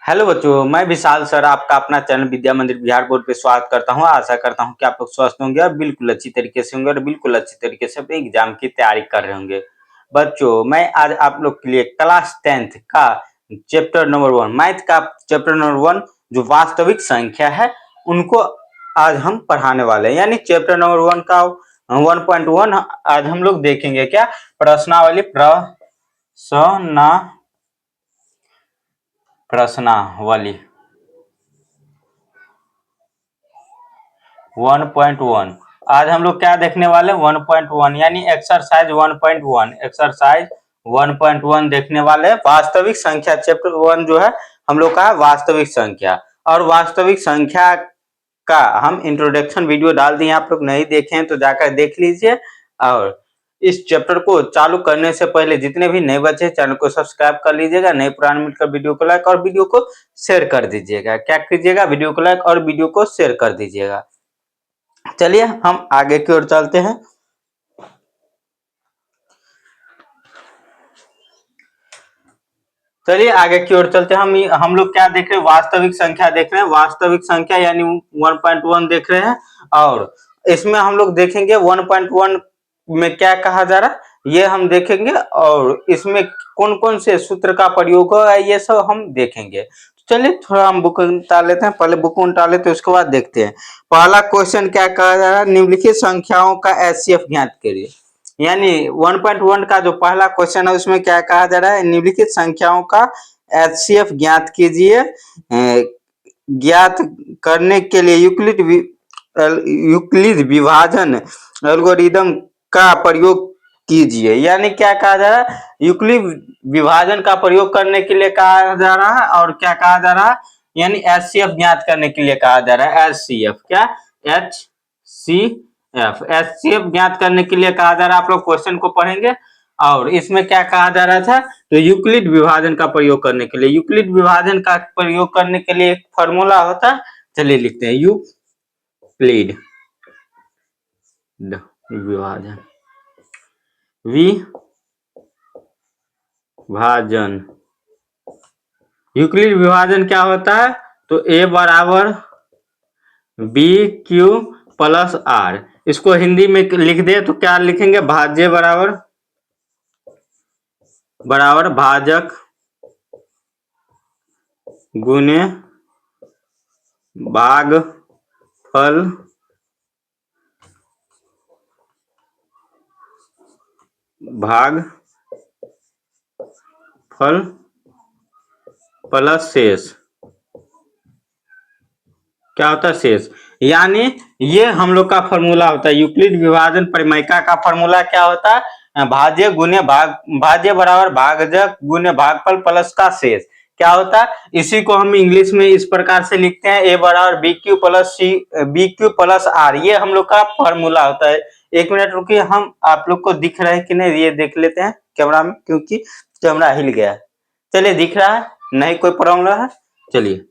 Hello बच्चों, मैं विशाल sir आपका अपना चैनल विद्या मंदिर बिहार बोर्ड पे स्वागत करता हूं। आशा करता हूं कि आप लोग स्वस्थ होंगे और बिल्कुल अच्छी तरीके से होंगे और बिल्कुल अच्छी तरीके से अपने एग्जाम की तैयारी कर रहे होंगे। बच्चों, मैं आज आप लोग के लिए क्लास 10th का चैप्टर नंबर 1 मैथ का चैप्टर नंबर 1 जो वास्तविक संख्या है उनको आज हम पढ़ाने वाले हैं। यानी चैप्टर नंबर 1 का 1.1 आज हम लोग देखेंगे। क्या? प्रश्नावली प्रश्नावली 1.1 आज हम लोग क्या देखने वाले? 1.1 यानी एक्सरसाइज 1.1 एक्सरसाइज 1.1 देखने वाले। वास्तविक संख्या चैप्टर 1 जो है हम लोग का है वास्तविक संख्या। और वास्तविक संख्या का हम इंट्रोडक्शन वीडियो डाल दिए, आप लोग नहीं देखे हैं तो जाकर देख लीजिए। और इस चैप्टर को चालू करने से पहले जितने भी नए बच्चे चैनल को सब्सक्राइब कर लीजिएगा, नए पुराने मिलकर वीडियो को लाइक और वीडियो को शेयर कर दीजिएगा। क्या कीजिएगा? वीडियो को लाइक और वीडियो को शेयर कर दीजिएगा। चलिए हम आगे की ओर चलते हैं। चलिए आगे की ओर चलते हैं। हम लोग क्या देख रहे हैं? वास्तविक संख्या देख रहे हैं। वास्तविक संख्या यानी 1.1 देख रहे हैं। और इसमें हम लोग देखेंगे 1.1 में क्या कहा जा रहा है ये हम देखेंगे। और इसमें कौन कौन से सूत्र का प्रयोग होगा ये सब हम देखेंगे। चलिए थोड़ा हम बुक उल्टा लेते हैं। पहले बुक उल्टा लेते हैं, उसके बाद देखते हैं। पहला क्वेश्चन क्या कहा जा रहा है? निम्नलिखित संख्याओं का एचसीएफ ज्ञात करिए। यानी 1.1 का जो पहला क्वेश्चन है उसमें क्या कहा जा रहा है? निम्नलिखित संख्याओं का एचसीएफ ज्ञात कीजिए। ज्ञात करने के लिए यूक्लिड विभाजन एल्गोरिदम का प्रयोग कीजिए। यानी क्या कहा जा रहा है? यूक्लिड विभाजन का प्रयोग करने के लिए कहा जा रहा है। और क्या कहा जा रहा है? यानी एचसीएफ ज्ञात करने के लिए कहा जा रहा है। एचसीएफ क्या? एचसीएफ ज्ञात करने के लिए कहा जा रहा है। आप लोग क्वेश्चन को पढ़ेंगे। और इसमें क्या कहा जा रहा था? तो यूक्लिड विभाजन का प्रयोग करने के लिए, यूक्लिड विभाजन का प्रयोग करने के लिए एक फॉर्मूला होता है। चलिए लिखते हैं यूक्लिड विभाजन यूक्लिड विभाजन क्या होता है? तो ए बराबर बी क्यू प्लस आर। इसको हिंदी में लिख दे तो क्या लिखेंगे? भाज्य बराबर भाजक गुने भागफल प्लस शेष। क्या होता है? शेष। यानी ये हम लोग का फॉर्मूला होता है। यूक्लिड विभाजन परिमेयका का फॉर्मूला क्या होता है? भाज्य बराबर भाजक गुने भागफल प्लस का शेष। क्या होता है? इसी को हम इंग्लिश में इस प्रकार से लिखते हैं, ए बराबर बी क्यू प्लस आर। ये हम लोग का फॉर्मूला होता है। एक मिनट रुकिए, हम आप लोग को दिख रहा है कि नहीं ये देख लेते हैं कैमरा में, क्योंकि कैमरा हिल गया है। चलिए दिख रहा है? नहीं कोई प्रॉब्लम है? चलिए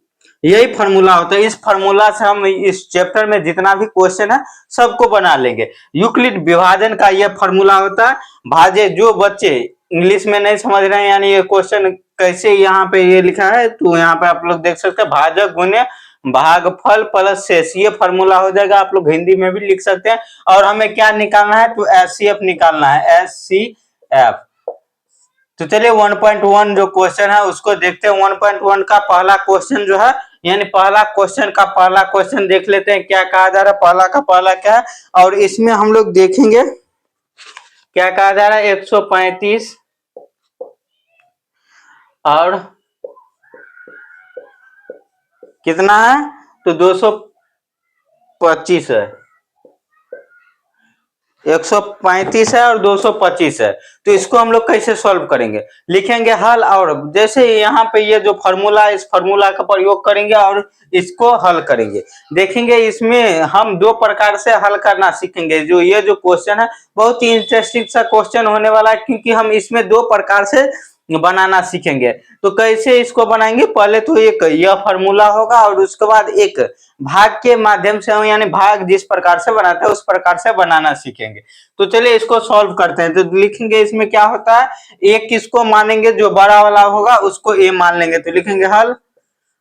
यही फॉर्मूला होता है। इस फॉर्मूला से हम इस चैप्टर में जितना भी क्वेश्चन है सबको बना लेंगे। यूक्लिड विभाजन का यह फॉर्मूला होता है। भाज्य, जो बच्चे इंग्लिश में नहीं समझ रहे हैं यानी ये क्वेश्चन कैसे यहाँ पे ये लिखा है तो यहाँ पे आप लोग देख सकते हैं, भाजक गुने भागफल प्लस शेष। ये फॉर्मूला हो जाएगा। आप लोग हिंदी में भी लिख सकते हैं। और हमें क्या निकालना है? तो एचसीएफ निकालना है, एचसीएफ। तो चलिए 1.1 जो क्वेश्चन है उसको देखते हैं। 1.1 का पहला क्वेश्चन जो है, यानी पहला क्वेश्चन देख लेते हैं क्या कहा जा रहा है। पहला क्या है? और इसमें हम लोग देखेंगे क्या कहा जा रहा है। 135 और कितना है? तो 225 है। 135 है और 225 है। तो इसको हम लोग कैसे सॉल्व करेंगे? लिखेंगे हल। और जैसे यहाँ पे ये जो फॉर्मूला है इस फॉर्मूला का प्रयोग करेंगे और इसको हल करेंगे। देखेंगे इसमें हम दो प्रकार से हल करना सीखेंगे। जो ये जो क्वेश्चन है बहुत ही इंटरेस्टिंग सा क्वेश्चन होने वाला है, क्योंकि हम इसमें दो प्रकार से बनाना सीखेंगे। तो कैसे इसको बनाएंगे? पहले तो एक यह फॉर्मूला होगा और उसके बाद एक भाग के माध्यम से हम, यानी भाग जिस प्रकार से बनाते हैं उस प्रकार से बनाना सीखेंगे। तो चलिए इसको सॉल्व करते हैं। तो लिखेंगे इसमें क्या होता है, एक किसको मानेंगे? जो बड़ा वाला होगा उसको ए मान लेंगे। तो लिखेंगे हल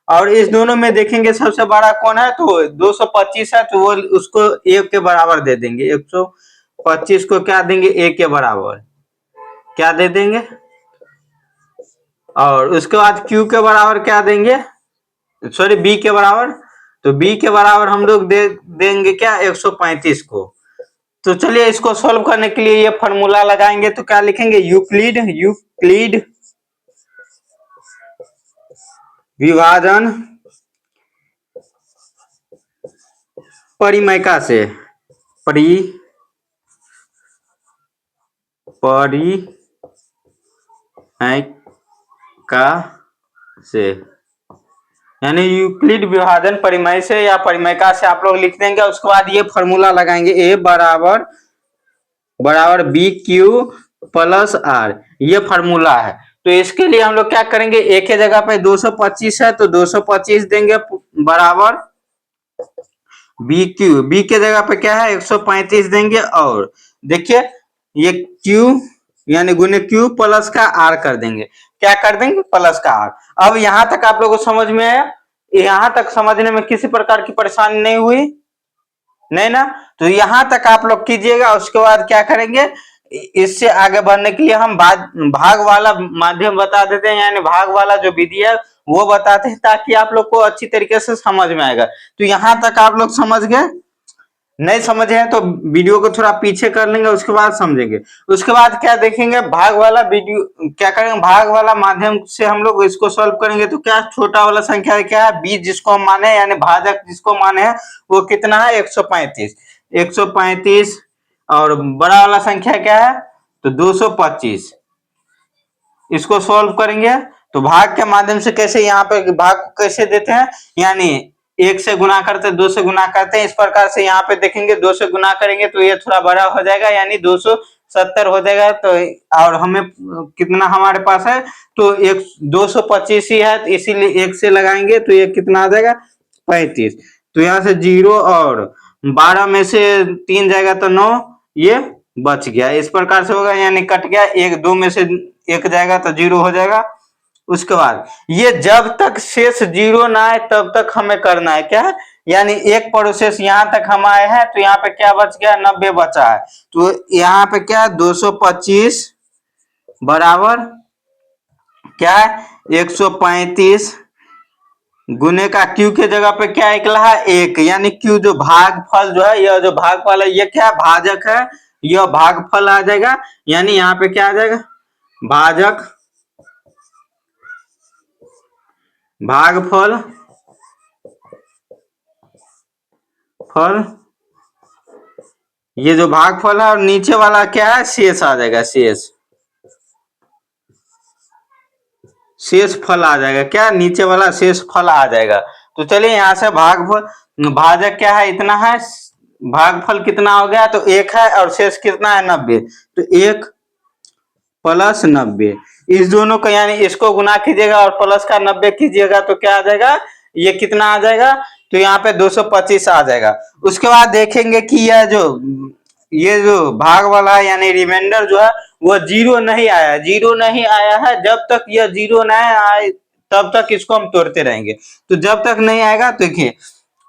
और इस दोनों में देखेंगे सबसे बड़ा कौन है, तो 225 है, तो वो उसको एक के बराबर दे देंगे। 125 को क्या देंगे, एक के बराबर क्या दे देंगे, और उसके बाद Q के बराबर क्या देंगे, सॉरी B के बराबर, तो B के बराबर हम लोग देंगे क्या, 135 को। तो चलिए इसको सॉल्व करने के लिए ये फॉर्मूला लगाएंगे, तो क्या लिखेंगे, यूक्लिड विभाजन परिमेयका से, परिमेयका से, यानी यूक्लिड विभाजन परिमेय से या परिमेयका से आप लोग लिख देंगे। उसके बाद ये फॉर्मूला लगाएंगे, ए बराबर बी क्यू प्लस आर, ये फॉर्मूला है। तो इसके लिए हम लोग क्या करेंगे, एक ही जगह पे 225 है, तो 225 देंगे बराबर बी क्यू, बी के जगह पे क्या है 135 देंगे, और देखिए ये क्यू यानी गुने क्यू प्लस का आर कर देंगे, क्या कर देंगे, प्लस का आर। अब यहां तक आप लोगों को समझ में आया, यहां तक समझने में किसी प्रकार की परेशानी नहीं हुई, नहीं ना, तो यहां तक आप लोग कीजिएगा। उसके बाद क्या करेंगे, इससे आगे बढ़ने के लिए हम भाग वाला माध्यम बता देते हैं, यानी भाग वाला जो विधि है वो बताते हैं, ताकि आप लोग को अच्छी तरीके से समझ में आएगा। तो यहां तक आप लोग समझ गए, नहीं समझे हैं तो वीडियो को थोड़ा पीछे कर लेंगे, उसके बाद समझेंगे। उसके बाद क्या देखेंगे, भाग वाला वीडियो क्या करेंगे, भाग वाला माध्यम से हम लोग इसको सॉल्व करेंगे। तो क्या छोटा वाला संख्या क्या है, 20 जिसको हम माने, यानी भाजक जिसको माने हैं वो कितना है, 135, और बड़ा वाला संख्या क्या है, तो 225। इसको सॉल्व करेंगे तो भाग के माध्यम से कैसे, यहाँ पे भाग को कैसे देते हैं, यानी 1 से गुना करते हैं, 2 से गुना करते हैं, इस प्रकार से यहाँ पे देखेंगे 2 से गुना करेंगे तो ये थोड़ा बड़ा हो जाएगा, यानी 270 हो जाएगा। तो और हमें कितना हमारे पास है, तो 225 ही है, तो इसीलिए 1 से लगाएंगे तो ये कितना आ जाएगा, 35। तो यहाँ से 0 और 12 में से 3 जाएगा तो 9, ये बच गया, इस प्रकार से होगा, यानी कट गया, 2 में से 1 जाएगा तो 0 हो जाएगा। उसके बाद ये जब तक शेष 0 ना आए तब तक हमें करना है क्या, यानी एक प्रोसेस यहाँ तक हम आए हैं, तो यहाँ पे क्या बच गया, 90 बचा है। तो यहाँ पे क्या 225 बराबर क्या है, 135 गुने का क्यू के जगह पे क्या निकला है, 1, यानी क्यू जो भागफल जो है, यह जो भागफल है ये क्या भाजक है, यह भागफल आ जाएगा, यानी यहाँ पे क्या आ जाएगा, भागफल ये जो भागफल है, और नीचे वाला क्या है, शेष आ जाएगा, शेष फल आ जाएगा, क्या नीचे वाला शेष फल आ जाएगा। तो चलिए यहाँ से भागफल भाजक क्या है, इतना है, भागफल कितना हो गया, तो 1 है, और शेष कितना है, 90। तो 1 प्लस 90, इस दोनों को यानी इसको गुना कीजिएगा और प्लस का 90 कीजिएगा, तो क्या आ जाएगा, ये कितना आ जाएगा, तो यहाँ पे 225 आ जाएगा। उसके बाद देखेंगे कि ये जो भाग वाला है यानी रिमाइंडर जो है वो 0 नहीं आया, 0 नहीं आया है, जब तक यह 0 नहीं आए तब तक इसको हम तोड़ते रहेंगे। तो जब तक नहीं आएगा, तो देखिए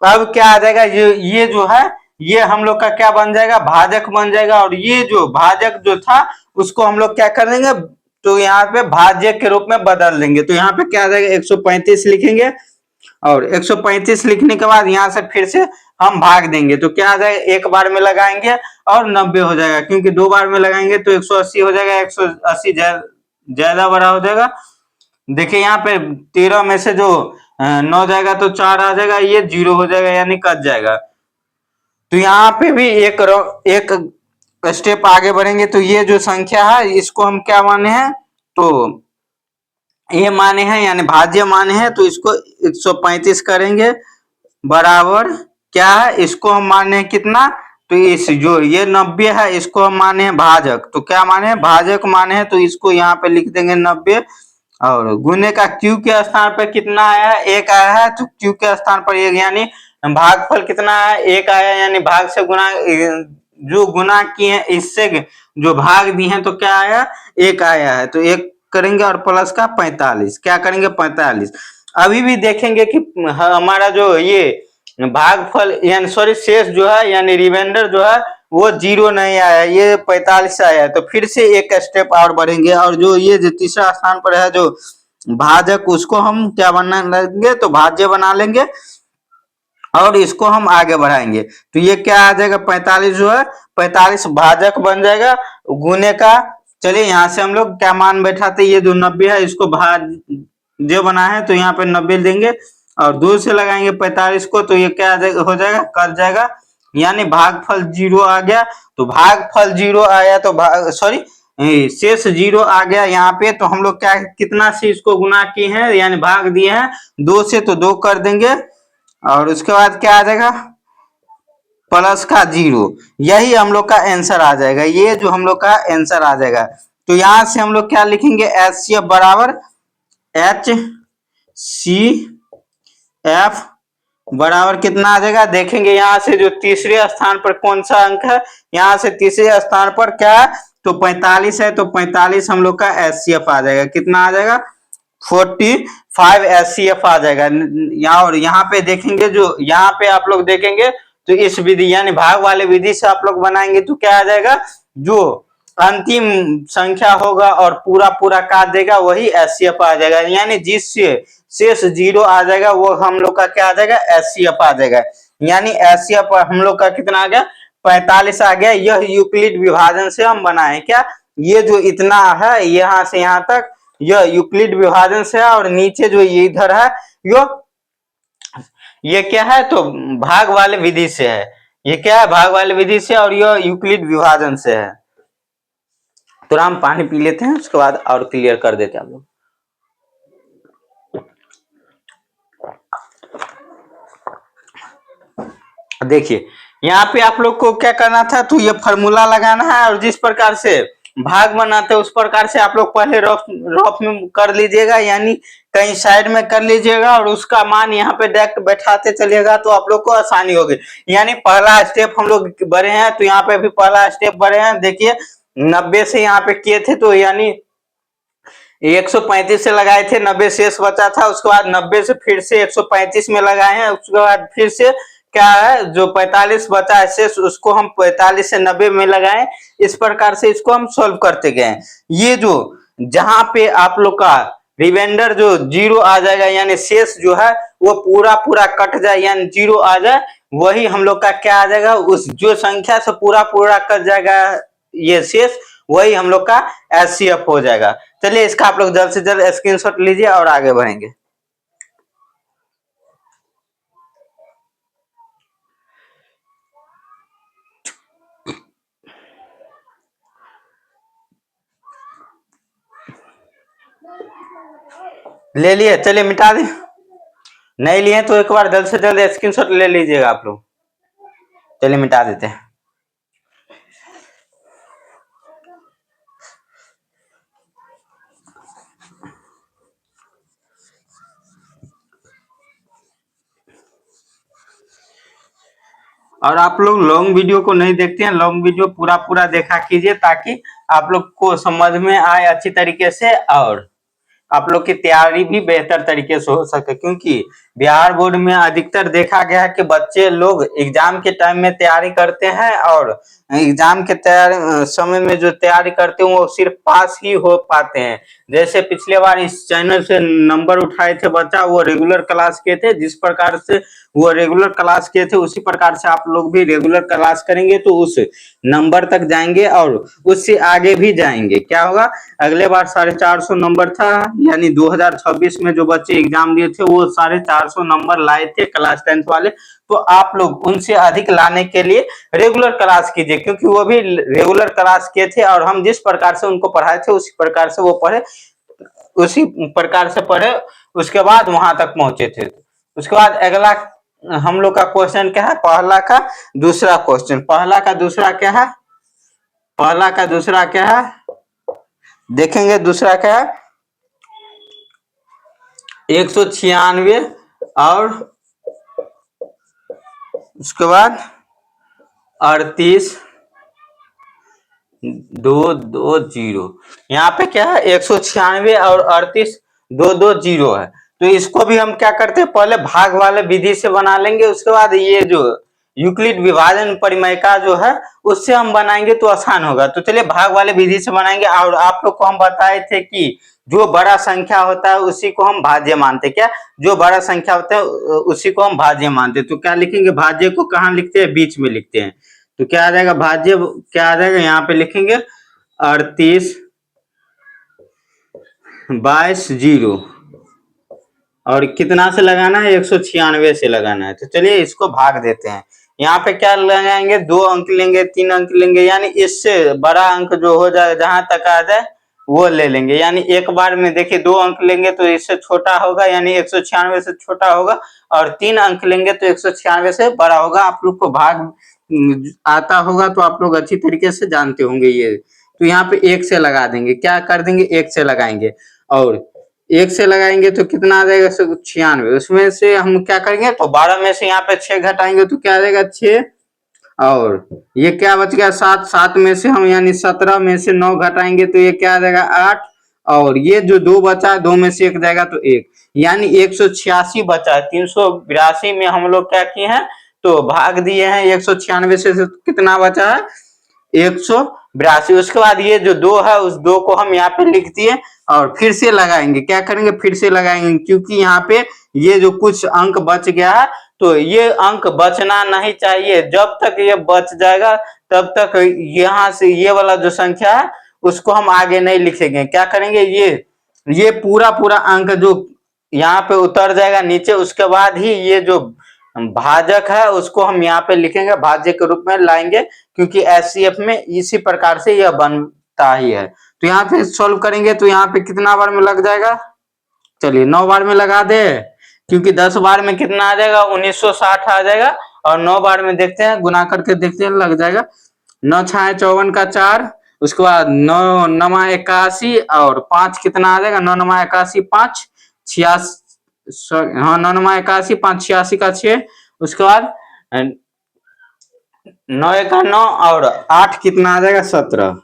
अब क्या आ जाएगा, ये जो है ये हम लोग का क्या बन जाएगा, भाजक बन जाएगा, और ये जो भाजक जो था उसको हम लोग क्या कर देंगे, तो यहाँ पे भाज्य के रूप में बदल देंगे। तो यहाँ पे क्या आ जाएगा, 135 लिखेंगे, और 135 लिखने के बाद यहाँ से फिर से हम भाग देंगे, तो क्या आ जाएगा, एक बार में लगाएंगे और 90 हो जाएगा, क्योंकि 2 बार में लगाएंगे तो 180 हो जाएगा, 180 ज्यादा बड़ा हो जाएगा। देखिए यहाँ पे 13 में से जो 9 जाएगा तो 4 आ जाएगा, ये 0 हो जाएगा, यानी कट जाएगा। तो यहाँ पे भी एक स्टेप आगे बढ़ेंगे, तो ये जो संख्या है इसको हम क्या माने हैं, तो ये माने हैं, यानी भाज्य माने हैं, तो इसको 135 करेंगे बराबर क्या है, इसको हम माने हैं कितना, तो इस जो ये 90 है इसको हम माने हैं भाजक, तो क्या माने हैं, भाजक माने हैं, तो इसको यहाँ पे लिख देंगे 90, और गुने का क्यू के स्थान पर कितना आया है, 1 आया है, तो क्यू के स्थान पर 1, यानी भागफल कितना आया, 1 आया, यानी भाग से गुना, जो गुना किए हैं इससे जो भाग दिए हैं तो क्या आया, 1 आया है, तो 1 करेंगे और प्लस का 45, क्या करेंगे 45। अभी भी देखेंगे कि हमारा जो ये भागफल यानी सॉरी शेष जो है यानी रिमाइंडर जो है वो 0 नहीं आया, ये 45 आया है। तो फिर से एक स्टेप और बढ़ेंगे और जो ये जो तीसरा स्थान पर है जो भाजक उसको हम क्या बना लेंगे, तो भाज्य बना लेंगे और इसको हम आगे बढ़ाएंगे। तो ये क्या आ जाएगा 45 जो है 45 भाजक बन जाएगा गुने का। चलिए यहाँ से हम लोग क्या मान बैठाते, ये जो 90 है इसको भाज्य बना है तो यहाँ पे 90 देंगे और 2 से लगाएंगे 45 को, तो ये क्या हो जाएगा कट जाएगा यानी भागफल 0 आ गया। तो भागफल 0 आया तो सॉरी शेष 0 आ गया यहाँ पे। तो हम लोग क्या कितना से इसको गुना किए हैं यानी भाग दिए हैं 2 से, तो 2 कर देंगे और उसके बाद क्या आ जाएगा प्लस का 0। यही हम लोग का आंसर आ जाएगा, ये जो हम लोग का आंसर आ जाएगा। तो यहां से हम लोग क्या लिखेंगे HCF बराबर HCF बराबर कितना आ जाएगा, देखेंगे यहाँ से जो तीसरे स्थान पर कौन सा अंक है, यहाँ से तीसरे स्थान पर क्या है तो 45 है। तो 45 हम लोग का HCF आ जाएगा, कितना आ जाएगा 45 HCF आ जाएगा। यहाँ और यहाँ पे देखेंगे जो यहाँ पे आप लोग देखेंगे तो इस विधि यानी भाग वाले विधि से आप लोग बनाएंगे तो क्या आ जाएगा, जो अंतिम संख्या होगा और पूरा पूरा काट देगा वही HCF आ जाएगा, यानी जिससे शेष 0 आ जाएगा वो हम लोग का क्या आ जाएगा HCF आ जाएगा। यानी HCF हम लोग का कितना आ गया 45 आ गया। यह यूक्लिड विभाजन से हम बनाए क्या, ये जो इतना है यहाँ से यहाँ तक यह यूक्लिड विभाजन से है और नीचे जो ये इधर है ये क्या है तो भाग वाले विधि से है। ये क्या है भाग वाले विधि से और यह यूक्लिड विभाजन से है। तो हम पानी पी लेते हैं उसके बाद और क्लियर कर देते हैं हम लोग। देखिए यहाँ पे आप लोग को क्या करना था, तो ये फॉर्मूला लगाना है और जिस प्रकार से भाग बनाते हैं उस प्रकार से आप लोग पहले रफ में कर लीजिएगा, यानी कहीं साइड में कर लीजिएगा और उसका मान यहाँ पे डायरेक्ट बैठाते चलिएगा तो आप लोग को आसानी होगी। यानी पहला स्टेप हम लोग बढ़े हैं तो यहाँ पे भी पहला स्टेप बढ़े हैं। देखिए 90 से यहाँ पे किए थे तो यानी 135 से लगाए थे, 90 शेष बचा था, उसके बाद 90 से फिर से 135 में लगाए हैं, उसके बाद फिर से क्या है जो 45 बचा है शेष उसको हम 45 से 90 में लगाए। इस प्रकार से इसको हम सॉल्व करते गए। ये जो जहां पे आप लोग का रिमाइंडर जो 0 आ जाएगा यानी शेष जो है वो पूरा पूरा कट जाए यानी 0 आ जाए, वही हम लोग का क्या आ जाएगा उस जो संख्या से पूरा पूरा कट जाएगा ये शेष, वही हम लोग का HCF हो जाएगा। चलिए इसका आप लोग जल्द से जल्द स्क्रीनशॉट लीजिए और आगे बढ़ेंगे। ले लिए, चलिए मिटा दें, नहीं लिए तो एक बार जल्द से जल्द स्क्रीनशॉट ले लीजिएगा आप लोग। चलिए मिटा देते हैं। और आप लोग लॉन्ग वीडियो को नहीं देखते हैं, लॉन्ग वीडियो पूरा पूरा देखा कीजिए ताकि आप लोग को समझ में आए अच्छी तरीके से और आप लोग की तैयारी भी बेहतर तरीके से हो सके। क्योंकि बिहार बोर्ड में अधिकतर देखा गया है कि बच्चे लोग एग्जाम के टाइम में तैयारी करते हैं और एग्जाम के समय में जो तैयारी करते हैं वो सिर्फ पास ही हो पाते हैं। जैसे पिछले बार इस चैनल से नंबर उठाए थे बच्चा, वो रेगुलर क्लास किए थे, जिस प्रकार से वो रेगुलर क्लास किए थे उसी प्रकार से आप लोग भी रेगुलर क्लास करेंगे तो उस नंबर तक जाएंगे और उससे आगे भी जाएंगे। क्या होगा, अगले बार 450 नंबर था यानी 2026 में जो बच्चे एग्जाम दिए थे वो 450 नंबर लाए थे क्लास 10th वाले। तो आप लोग उनसे अधिक लाने के लिए रेगुलर क्लास कीजिए, क्योंकि वो भी रेगुलर क्लास किए थे और हम जिस प्रकार से उनको पढ़ाए थे उसी प्रकार से वो पढ़े, उसी प्रकार से पढ़े, उसके बाद वहां तक पहुंचे थे। उसके बाद अगला हम लोग का क्वेश्चन क्या है, पहला का दूसरा क्वेश्चन। पहला का दूसरा क्या है, पहला का दूसरा क्या है देखेंगे। दूसरा क्या है 196 और उसके बाद 38 220। यहाँ पे क्या है 196 और 38 220 है। तो इसको भी हम क्या करते हैं, पहले भाग वाले विधि से बना लेंगे, उसके बाद ये जो यूक्लिड विभाजन परिमेय जो है उससे हम बनाएंगे तो आसान होगा। तो चलिए भाग वाले विधि से बनाएंगे। और आप लोग को हम बताए थे कि जो बड़ा संख्या होता है उसी को हम भाज्य मानते, क्या जो बड़ा संख्या होता है उसी को हम भाज्य मानते। तो क्या लिखेंगे, भाज्य को कहाँ लिखते हैं, बीच में लिखते हैं। तो क्या आ जाएगा, भाज्य क्या आ जाएगा, यहाँ पे लिखेंगे 38 22 0 और कितना से लगाना है, 196 से लगाना है। तो चलिए इसको भाग देते हैं। यहाँ पे क्या लगाएंगे, 2 अंक लेंगे, 3 अंक लेंगे, यानी इससे बड़ा अंक जो हो जाए जहां तक आ जाए वो ले लेंगे। यानी एक बार में देखिए 2 अंक लेंगे तो इससे छोटा होगा, यानी 196 से छोटा होगा, और 3 अंक लेंगे तो 196 से बड़ा होगा। आप लोग को भाग आता होगा तो आप लोग अच्छी तरीके से जानते होंगे ये। तो यहाँ पे 1 से लगा देंगे, क्या कर देंगे, 1 से लगाएंगे, और 1 से लगाएंगे तो कितना आ जाएगा, 96। उसमें से हम क्या करेंगे, तो 12 में से यहाँ पे 6 घटाएंगे तो क्या आ जाएगा, 6, और ये क्या बच गया, 7। 7 में से हम यानी 17 में से 9 घटाएंगे तो ये क्या आ जाएगा, 8, और ये जो 2 बचा है 2 में से 1 जाएगा तो 1, यानी 186 बचा है। 382 में हम लोग क्या किए हैं, तो भाग दिए हैं 196 से, कितना बचा है, 182। उसके बाद ये जो 2 है उस 2 को हम यहाँ पे लिख दिए और फिर से लगाएंगे। क्या करेंगे, फिर से लगाएंगे, क्योंकि यहाँ पे ये जो कुछ अंक बच गया है तो ये अंक बचना नहीं चाहिए। जब तक ये बच जाएगा तब तक यहाँ से ये वाला जो संख्या है उसको हम आगे नहीं लिखेंगे। क्या करेंगे, ये पूरा पूरा अंक जो यहाँ पे उतर जाएगा नीचे, उसके बाद ही ये जो भाजक है उसको हम यहाँ पे लिखेंगे, भाज्य के रूप में लाएंगे, क्योंकि एचसीएफ में इसी प्रकार से यह बनता ही है। तो यहाँ पे सॉल्व करेंगे तो यहाँ पे कितना बार में लग जाएगा, चलिए 9 बार में लगा दे, क्योंकि 10 बार में कितना आ जाएगा, 1960 आ जाएगा, और 9 बार में देखते हैं, गुना करके देखते हैं, लग जाएगा 9 छाए 54 का 4, उसके बाद 9 नमा 81 और 5 कितना आ जाएगा, 9 नमा 81 5 86, हाँ 9 नमा 81 5 86 का 6, उसके बाद 9 का 9 और 8 कितना आ जाएगा, 17।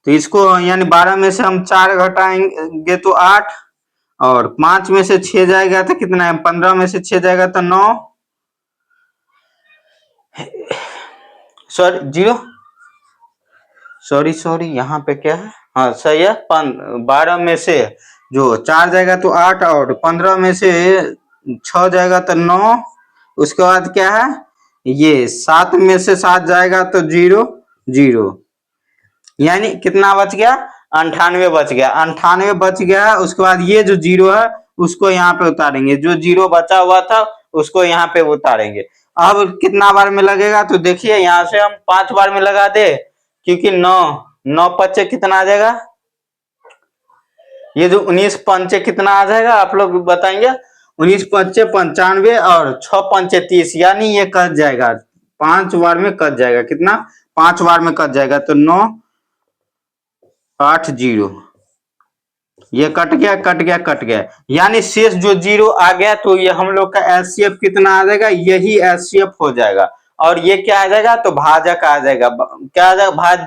तो इसको यानी 12 में से हम 4 घटाएंगे तो 8, और 5 में से 6 जाएगा तो कितना है, 15 में से 6 जाएगा तो 9, सॉरी 0, सॉरी यहाँ पे क्या है, हाँ सही है, 12 में से जो 4 जाएगा तो 8, और 15 में से 6 जाएगा तो 9, उसके बाद क्या है, ये 7 में से 7 जाएगा तो 0 0, यानी कितना बच गया, 98 बच गया, 98 बच गया। उसके बाद ये जो 0 है उसको यहाँ पे उतारेंगे, जो 0 बचा हुआ था उसको यहाँ पे उतारेंगे। अब कितना बार में लगेगा, तो देखिए यहाँ से हम 5 बार में लगा दे, क्योंकि 9 पच्चे कितना आ जाएगा, ये जो 19 पंचे कितना आ जाएगा, आप लोग बताएंगे, 19 पंचे 95 और 6 पंचे 30, यानी ये कट जाएगा, 5 बार में कट जाएगा, कितना, 5 बार में कट जाएगा, तो 9 8 0, ये कट गया कट गया कट गया, यानी शेष जो 0 आ गया, तो ये हम लोग का एचसीएफ कितना आ जाएगा, यही एचसीएफ हो जाएगा। और ये क्या आ जाएगा, तो भाजक आ जाएगा, क्या आ जाएगा,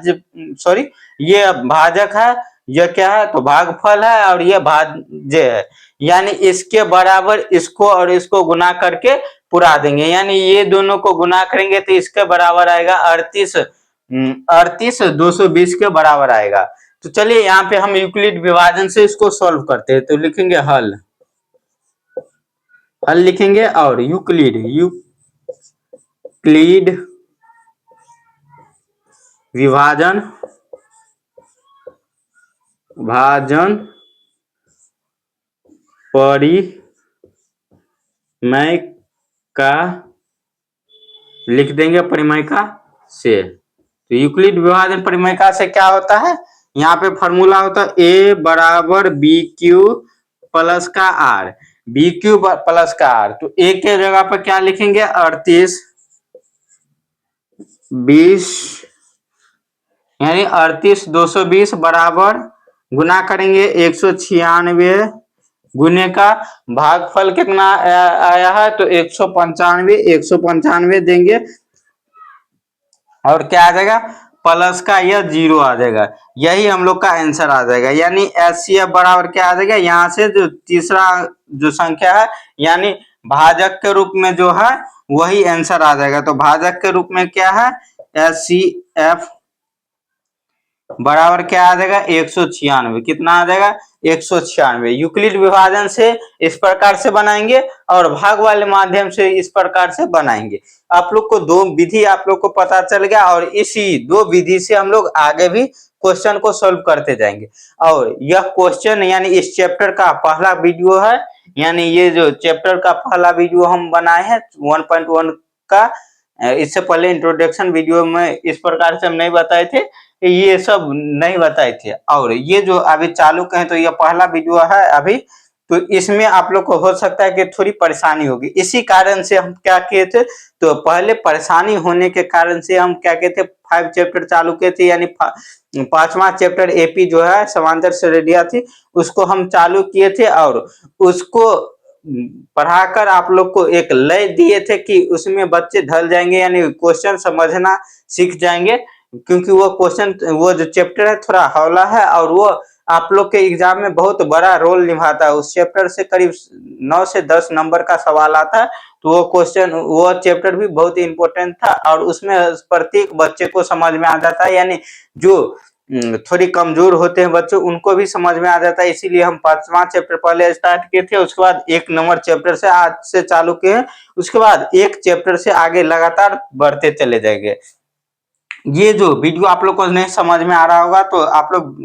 सॉरी ये भाजक है, यह क्या है, तो भागफल है, और ये भाज्य है, यानी इसके बराबर इसको और इसको गुना करके पुरा देंगे, यानी ये दोनों को गुना करेंगे तो इसके बराबर आएगा 38 220 के बराबर आएगा। तो चलिए यहाँ पे हम यूक्लिड विभाजन से इसको सॉल्व करते हैं। तो लिखेंगे हल लिखेंगे, और यूक्लिड विभाजन परिमेय का लिख देंगे, परिमेय का से। तो यूक्लिड विभाजन परिमेय का से क्या होता है, यहाँ पे फॉर्मूला होता है ए बराबर बी क्यू प्लस का आर, बी क्यू प्लस का आर। तो ए के जगह पर क्या लिखेंगे, 38 20, यानी 38 220 बराबर गुना करेंगे 196 गुने का भागफल कितना आया है, तो 195 देंगे, और क्या आ जाएगा प्लस का यह 0 आ जाएगा। यही हम लोग का आंसर आ जाएगा। यानी HCF बराबर क्या आ जाएगा, यहाँ से जो तीसरा जो संख्या है यानी भाजक के रूप में जो है वही आंसर आ जाएगा। तो भाजक के रूप में क्या है, HCF बराबर क्या आ जाएगा, 196। कितना आ जाएगा, 196। यूक्लिड विभाजन से इस प्रकार से बनाएंगे और भाग वाले माध्यम से इस प्रकार से बनाएंगे। आप लोग को दो विधि आप लोग को पता चल गया और इसी दो विधि से हम लोग आगे भी क्वेश्चन को सॉल्व करते जाएंगे। और यह क्वेश्चन यानी इस चैप्टर का पहला वीडियो है, यानी ये जो चैप्टर का पहला वीडियो हम बनाए हैं 1.1 का। इससे पहले इंट्रोडक्शन वीडियो में इस प्रकार से हम नहीं बताए थे, ये सब नहीं बताए थे। और ये जो अभी चालू कहें तो ये पहला वीडियो है अभी, तो इसमें आप लोग को हो सकता है कि थोड़ी परेशानी होगी। इसी कारण से हम क्या किए थे, तो पहले परेशानी होने के कारण से हम क्या किए थे, 5 चैप्टर चालू किए थे। यानी 5वां चैप्टर एपी जो है समांतर श्रेणियां थी उसको हम चालू किए थे और उसको पढ़ाकर आप लोग को एक लय दिए थे कि उसमें बच्चे ढल जाएंगे, यानी क्वेश्चन समझना सीख जाएंगे। क्योंकि वो क्वेश्चन, वो जो चैप्टर है थोड़ा हौला है और वो आप लोग के एग्जाम में बहुत बड़ा रोल निभाता है। उस चैप्टर से करीब 9 से 10 नंबर का सवाल आता है। तो वो क्वेश्चन, वो चैप्टर भी बहुत इंपॉर्टेंट था और उसमें प्रत्येक बच्चे को समझ में आ जाता है। यानी जो थोड़ी कमजोर होते हैं बच्चे उनको भी समझ में आ जाता है। इसीलिए हम 5वां चैप्टर पहले स्टार्ट किए थे, उसके बाद 1 नंबर चैप्टर से आज से चालू किए हैं, उसके बाद एक चैप्टर से आगे लगातार बढ़ते चले जाएंगे। ये जो वीडियो आप लोग को नहीं समझ में आ रहा होगा तो आप लोग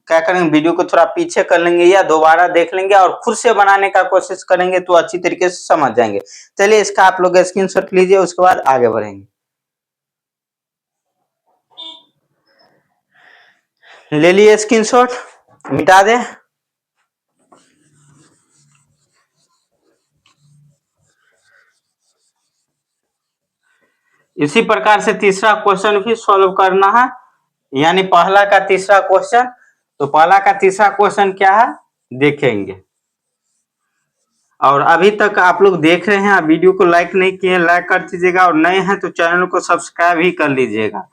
क्या करेंगे, वीडियो को थोड़ा पीछे कर लेंगे या दोबारा देख लेंगे और खुद से बनाने का कोशिश करेंगे तो अच्छी तरीके से समझ जाएंगे। चलिए इसका आप लोग स्क्रीनशॉट लीजिए, उसके बाद आगे बढ़ेंगे। ले लिए स्क्रीनशॉट, मिटा दे। इसी प्रकार से तीसरा क्वेश्चन भी सॉल्व करना है, यानी पहला का तीसरा क्वेश्चन। तो पहला का तीसरा क्वेश्चन क्या है देखेंगे। और अभी तक आप लोग देख रहे हैं, वीडियो को लाइक नहीं किए, लाइक कर दीजिएगा और नए हैं तो चैनल को सब्सक्राइब ही कर लीजिएगा।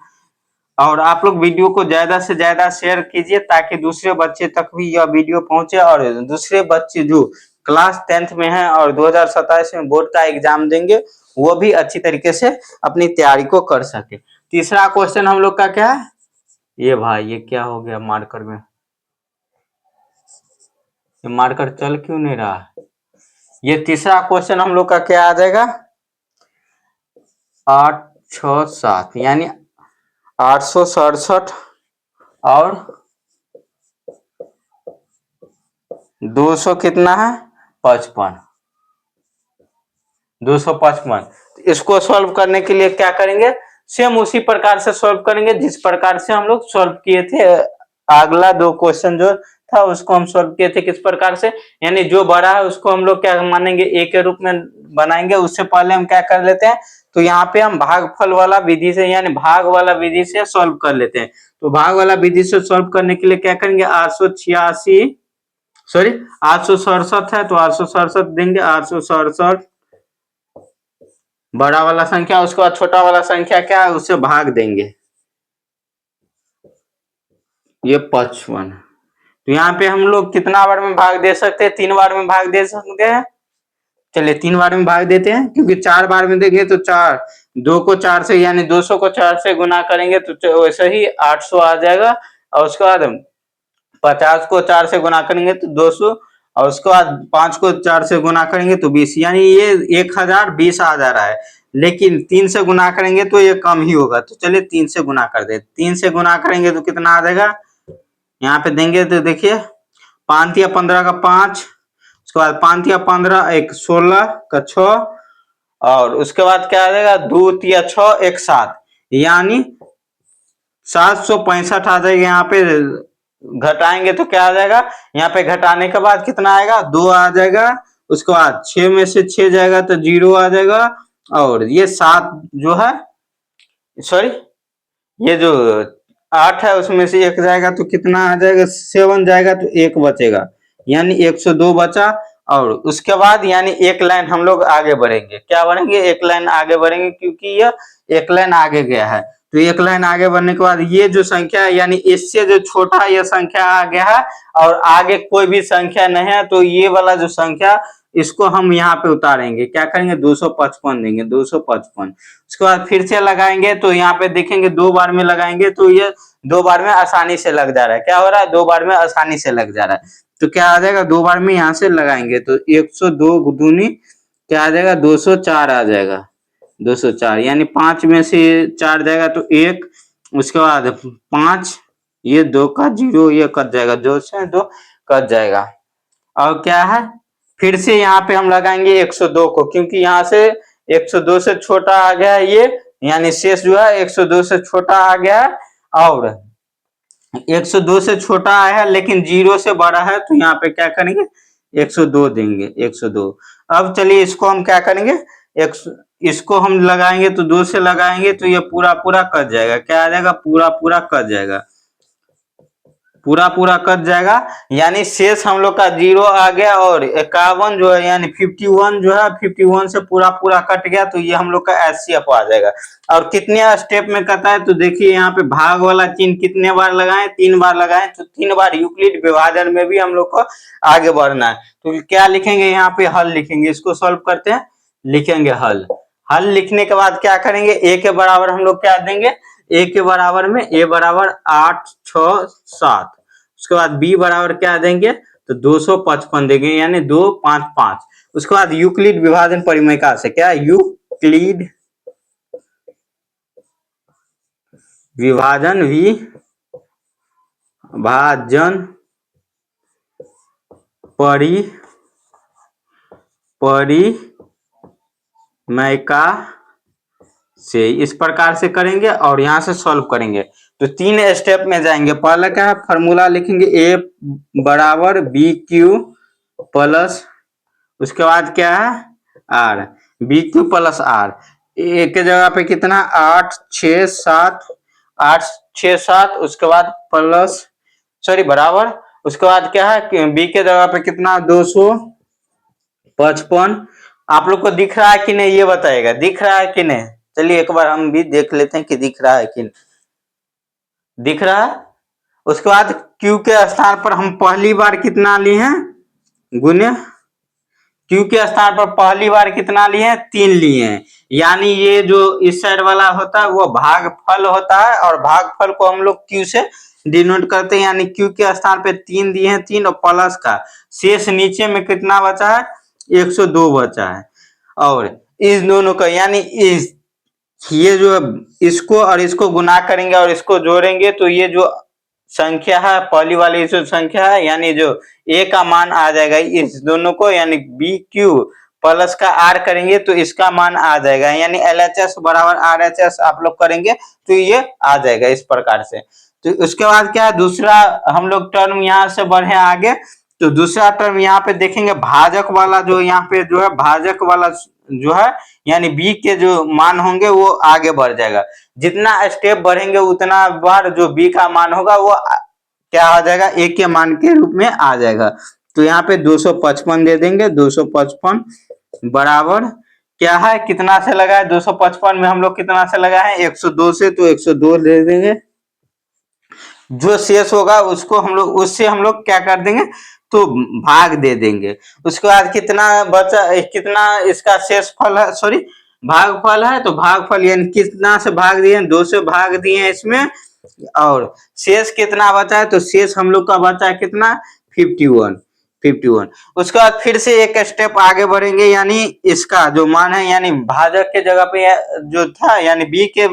और आप लोग वीडियो को ज्यादा से ज्यादा शेयर कीजिए ताकि दूसरे बच्चे तक भी यह वीडियो पहुंचे और दूसरे बच्चे जो क्लास 10th में हैं और 2027 में बोर्ड का एग्जाम देंगे वो भी अच्छी तरीके से अपनी तैयारी को कर सके। तीसरा क्वेश्चन हम लोग का क्या है, ये भाई ये क्या हो गया मार्कर में, ये मार्कर चल क्यों नहीं रहा है। ये तीसरा क्वेश्चन हम लोग का क्या आ जाएगा, 8, 6, 7 यानी 867 और 200 कितना है 55, 255। इसको सॉल्व करने के लिए क्या करेंगे, सेम उसी प्रकार से सॉल्व करेंगे जिस प्रकार से हम लोग सॉल्व किए थे। अगला 2 क्वेश्चन जो था उसको हम सॉल्व किए थे किस प्रकार से, यानी जो बड़ा है उसको हम लोग क्या मानेंगे, ए के रूप में बनाएंगे। उससे पहले हम क्या कर लेते हैं, तो यहाँ पे हम भागफल वाला विधि से यानी भाग वाला विधि से सॉल्व कर लेते हैं। तो भाग वाला विधि से सॉल्व करने के लिए क्या करेंगे, 867 है तो 867 देंगे। 867 बड़ा वाला संख्या, उसके बाद छोटा वाला संख्या क्या है उससे भाग देंगे, ये 55। तो यहाँ पे हम लोग कितना बार में भाग दे सकते हैं, 3 बार में भाग दे सकते हैं। चलिए 3 बार में भाग देते हैं, क्योंकि 4 बार में देंगे तो 4, 2 को 4 से यानी 200 को 4 से गुना करेंगे तो वैसे ही 800 आ जाएगा। और उसके बाद 50 को 4 से गुना करेंगे तो 200 और उसके बाद 5 को 4 से गुना करेंगे तो 20, यानी ये 1020 आ जा रहा है। लेकिन 3 से गुना करेंगे तो ये कम ही होगा। तो चलिए 3 से गुना कर दे, 3 से गुना करेंगे तो कितना आ जाएगा, यहाँ पे देंगे तो देखिए 5 या 15 का 5, उसके बाद 5 या 15 एक 16 का 6 और उसके बाद क्या आ जाएगा 2 या 6 एक 7, यानी 765 आ जाएगा। यहाँ पे घटाएंगे तो क्या आ जाएगा, यहाँ पे घटाने के बाद कितना आएगा 2 आ जाएगा। उसके बाद 6 में से 6 जाएगा तो 0 आ जाएगा। और ये 7 जो है, सॉरी ये जो 8 है उसमें से 1 जाएगा तो कितना आ जाएगा, 7 जाएगा तो 1 बचेगा, यानी 102 बचा। और उसके बाद यानी एक लाइन हम लोग आगे बढ़ेंगे, क्या बढ़ेंगे, एक लाइन आगे बढ़ेंगे, क्योंकि यह एक लाइन आगे गया है। तो एक लाइन आगे बढ़ने के बाद ये जो संख्या है यानी इससे जो छोटा ये संख्या आ गया है और आगे कोई भी संख्या नहीं है, तो ये वाला जो संख्या इसको हम यहाँ पे उतारेंगे, क्या करेंगे 255 देंगे 255। उसके बाद फिर से लगाएंगे तो यहाँ पे देखेंगे 2 बार में लगाएंगे तो ये 2 बार में आसानी से लग जा रहा है। क्या हो रहा है 2 बार में आसानी से लग जा रहा है। तो क्या आ जाएगा 2 बार में यहाँ से लगाएंगे तो 102 दूनी क्या आ जाएगा 204 आ जाएगा 204, यानी 5 में से 4 जाएगा तो 1, उसके बाद 5, ये 2 का 0 ये कट जाएगा, 2 से 2 कट जाएगा। और क्या है फिर से यहाँ पे हम लगाएंगे 102 को, क्योंकि यहाँ से 102 से छोटा आ गया है ये, यानी शेष जो है 102 से छोटा आ गया है और 102 से छोटा आया है लेकिन 0 से बड़ा है, तो यहाँ पे क्या करेंगे 102 देंगे 102। अब चलिए इसको हम क्या करेंगे इसको हम लगाएंगे तो 2 से लगाएंगे तो ये पूरा पूरा कट जाएगा, क्या आ जाएगा पूरा पूरा कट जाएगा, पूरा पूरा कट जाएगा, यानी शेष हम लोग का 0 आ गया और 51 जो है यानी 51 जो है 51 से पूरा पूरा कट गया, तो ये हम लोग का एचसीएफ आ जाएगा। और कितने स्टेप में कटा है तो देखिए यहाँ पे भाग वाला चिन्ह कितने बार लगाएं 3 बार लगाएं, तो 3 बार यूक्लिड विभाजन में भी हम लोग को आगे बढ़ना है। तो क्या लिखेंगे यहाँ पे हल लिखेंगे, इसको सॉल्व करते हैं, लिखेंगे हल। हल लिखने के बाद क्या करेंगे a के बराबर हम लोग क्या देंगे, a के बराबर में a बराबर 8 6 7, उसके बाद b बराबर क्या देंगे तो 255 देंगे यानी 2 5 5। उसके बाद यूक्लिड विभाजन परिमेय से क्या यूक्लिड विभाजन परिमेय से इस प्रकार से करेंगे और यहां से सॉल्व करेंगे। तो 3 स्टेप में जाएंगे। पहला क्या है फॉर्मूला लिखेंगे a बराबर बी क्यू प्लस, उसके बाद क्या है r, b q plus r, a के जगह पे कितना 8 6 7 8 6 7, उसके बाद प्लस सॉरी बराबर, उसके बाद क्या है बी के जगह पे कितना 255। आप लोग को दिख रहा है कि नहीं ये बताएगा, दिख रहा है कि नहीं, चलिए एक बार हम भी देख लेते हैं कि दिख रहा है कि नहीं, दिख रहा है। उसके बाद Q के स्थान पर हम पहली बार कितना लिए हैं गुने, Q के स्थान पर पहली बार कितना लिए हैं 3 लिए हैं, यानी ये जो इस साइड वाला होता है वो भागफल होता है और भागफल को हम लोग Q से डिनोट करते हैं, यानी Q के स्थान पे 3 दिए हैं 3 और प्लस का शेष नीचे में कितना बचा है 102 बचा है। और इस दोनों का यानी इस ये जो इसको और इसको गुना करेंगे और इसको जोड़ेंगे तो ये जो संख्या है पहली वाली जो संख्या है यानी जो a का मान आ जाएगा इस दोनों को, यानी बी क्यू प्लस का r करेंगे तो इसका मान आ जाएगा, यानी LHS बराबर RHS आप लोग करेंगे तो ये आ जाएगा इस प्रकार से। तो उसके बाद क्या है दूसरा हम लोग टर्म यहाँ से बढ़े आगे, तो दूसरा टर्म यहाँ पे देखेंगे भाजक वाला जो यहाँ पे जो है भाजक वाला जो है यानी b के जो मान होंगे वो आगे बढ़ जाएगा, जितना स्टेप बढ़ेंगे उतना बार जो b का मान होगा वो क्या आ जाएगा a के मान के रूप में आ जाएगा। तो यहाँ पे 255 दे देंगे, 255 बराबर क्या है कितना से लगा है 255 में हम लोग कितना से लगा है 102 से, तो 102 दे देंगे, जो शेष होगा उसको हम लोग उससे हम लोग क्या कर देंगे तो भाग दे देंगे। उसके बाद कितना बचा कितना इसका शेष फल है सॉरी भागफल है, तो भागफल यानी कितना से भाग दिए 2 से भाग दिए हैं इसमें, और शेष कितना बचा है तो शेष हम लोग का बचा है कितना 51। उसके बाद फिर से एक स्टेप आगे बढ़ेंगे, यानी इसका जो मान है यानी भाजक के जगह पे जो था यानी b के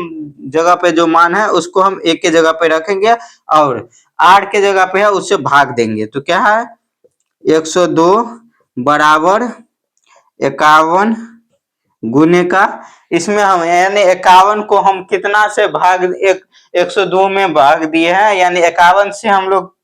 जगह पे जो मान है उसको हम a के जगह पे रखेंगे और r के जगह पे है उससे भाग देंगे, तो क्या है 102 बराबर 51 गुने का इसमें हम यानी 51 को हम कितना से भाग 102 में भाग दिए हैं, यानी 51 से हम लोग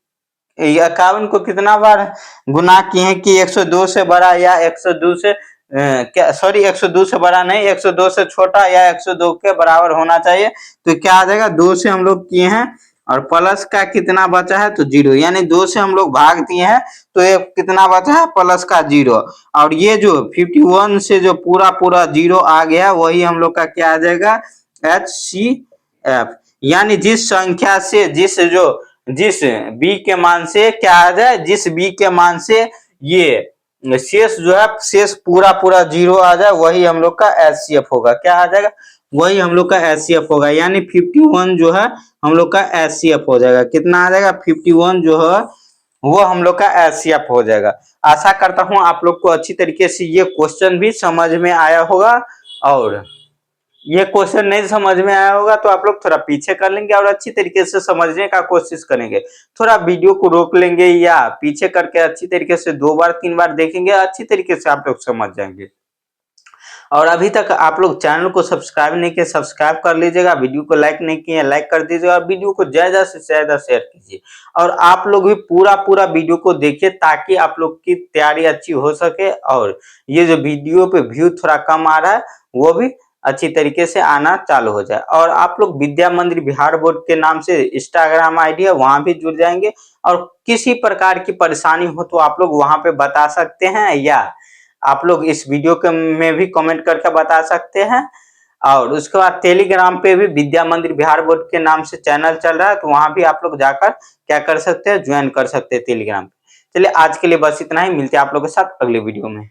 51 को कितना बार गुना किए हैं कि 102 से बड़ा या 102 से क्या सॉरी 102 से बड़ा नहीं 102 से छोटा या 102 के बराबर होना चाहिए, तो क्या आ जाएगा 2 से हम लोग किए हैं और प्लस का कितना बचा है तो 0, यानी 2 से हम लोग भाग दिए हैं तो ये कितना बचा है प्लस का 0, और ये जो 51 से जो पूरा पूरा 0 आ गया वही हम लोग का क्या आ जाएगा HCF एफ, यानी जिस बी के मान से क्या आ जाए, जिस बी के मान से ये शेष जो है, शेष पूरा पूरा जीरो आ जाए, वही हम लोग का एचसीएफ होगा। क्या आ जाएगा? वही हम लोग का एचसीएफ होगा। यानी 51 जो है हम लोग का एचसीएफ हो जाएगा। कितना आ जाएगा? 51 जो है वो हम लोग का एचसीएफ हो जाएगा। आशा करता हूं आप लोग को अच्छी तरीके से ये क्वेश्चन भी समझ में आया होगा, और ये क्वेश्चन नहीं समझ में आया होगा तो आप लोग थोड़ा पीछे कर लेंगे और अच्छी तरीके से समझने का कोशिश करेंगे। थोड़ा वीडियो को रोक लेंगे या पीछे करके अच्छी तरीके से 2 बार 3 बार देखेंगे, अच्छी तरीके से आप लोग समझ जाएंगे। और अभी तक आप लोग चैनल को सब्सक्राइब नहीं किए, सब्सक्राइब कर लीजिएगा। वीडियो को लाइक नहीं किए, लाइक कर दीजिएगा और वीडियो को ज्यादा से ज्यादा शेयर कीजिए। और आप लोग भी पूरा वीडियो को देखिए ताकि आप लोग की तैयारी अच्छी हो सके, और ये जो वीडियो पे व्यू थोड़ा कम आ रहा है वो भी अच्छी तरीके से आना चालू हो जाए। और आप लोग विद्या मंदिर बिहार बोर्ड के नाम से इंस्टाग्राम आईडी है, वहां भी जुड़ जाएंगे। और किसी प्रकार की परेशानी हो तो आप लोग वहां पे बता सकते हैं, या आप लोग इस वीडियो के में भी कमेंट करके बता सकते हैं। और उसके बाद टेलीग्राम पे भी विद्या मंदिर बिहार बोर्ड के नाम से चैनल चल रहा है, तो वहां भी आप लोग जाकर क्या कर सकते हैं, ज्वाइन कर सकते हैं टेलीग्राम पे। चलिए आज के लिए बस इतना ही, मिलते हैं आप लोगों के साथ अगले वीडियो में।